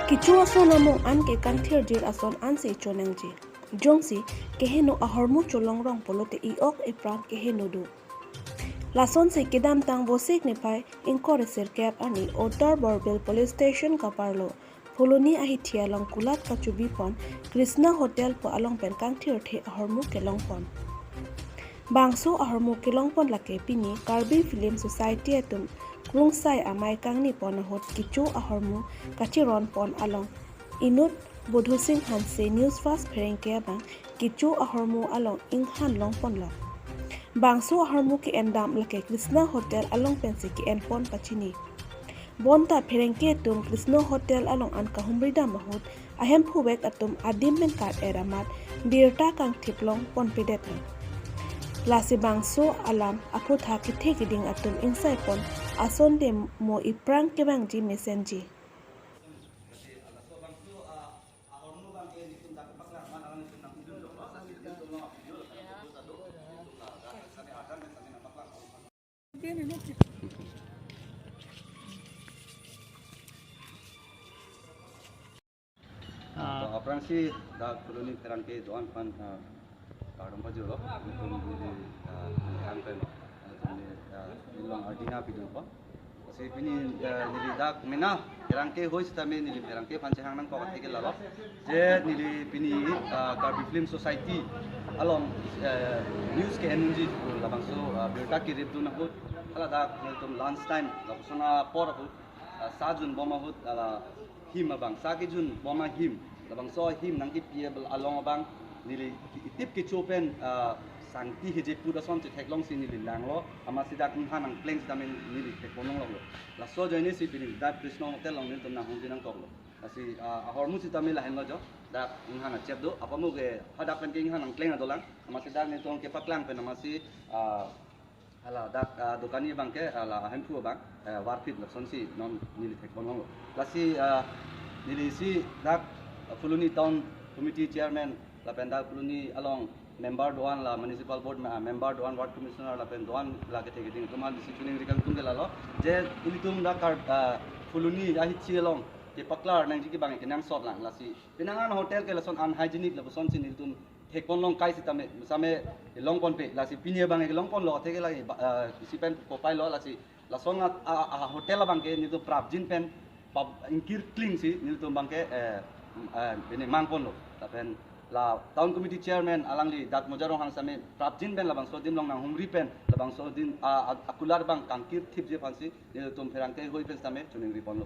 Kichu ason among an ke kanthir jir ason an se chonang ji. Jongsi keheno a hormu cholong rong polote iok ipran keheno du. Lason se kedam tang bosik ne pai inkore ser kep ani Outer Borbel Police Station kaparlo. Phuloni ahithia long kulat kachubi pon Krishna Hotel po along pen kanthir the a hormu kelong pon. Bangso a hormu kelong pon lake pini Karbi Film Society atum krungsai amai kangni pon hot kichu a hormu kachiron pon along. Inut Bodhu Singh Hanse News Fast Pherengke bang kichu a hormu along inghan long pon lo. Bangso a hormu ki endam lake Krishna Hotel along pensi ki en pon pachini. Bonta Pherengke tum Krishna Hotel along an kahumrida mahut ahem phuwek atum adim men kat eramat birta kang thiplong pon pedet lo. Lasi bangso alam aku tha kithe kiding atum insai pon ason de mo iprang ke bang ji mesenji. Orang sih dah phuloni terang ke doan pan kadang baju loh, untuk di yang pen, long adina pidun pa. Kasi pini nili dak mena terang ke hois tame nili terang ke pan cehang nang kau kati ke lalu. Je nili pini Karbi Film Society along news ke energy labang so berita kirip tu nak hut. Kalau dak niltum lunch time, lalu sana por hut sajun boma hut ala him abang sakijun boma him. Labang so him nang kipiable along abang nili tip ke chopen sangti heje puda son che theklong sin nili langlo ama sidak han nang pleng stamen nili thekonong lo la so joine si pini da krishna hotel long nil tumna hong dinang koklo asi hormu si tamil lahen lo jo da han na chep do apamu ge hadak pen king han nang pleng adolang ama sidak ni tong ke paklang pen ama si ala dak dokani bangke ala hantu bang warfit la son si non nili thekonong lo la si nili si dak Phuloni Town Committee Chairman la penda Phuloni along member doan la municipal board member doan ward commissioner la pen doan la ke theke ding tumal disi chuning rikang tung gelalo je ulitum da kar Phuloni ahi chielong ke paklar nang jiki bang ke nam sot lang la si pinangan hotel ke la son unhygienic la son sin iltum thekon long kai sitame same long pon pe la si pinie bang ke long pon lo theke la si pen kopai lo la si la son hotel bang ke ni to prap jin pen ingkir clean si ni to bang ke ini mangpon lo, tapi la town committee chairman alangli dat mojarong hang same prapjin ben labang so dim long nang humri pen labang so din akulat bang kangkir tip je fansi ni tum ferang ke hoi pen same chuning ripon lo.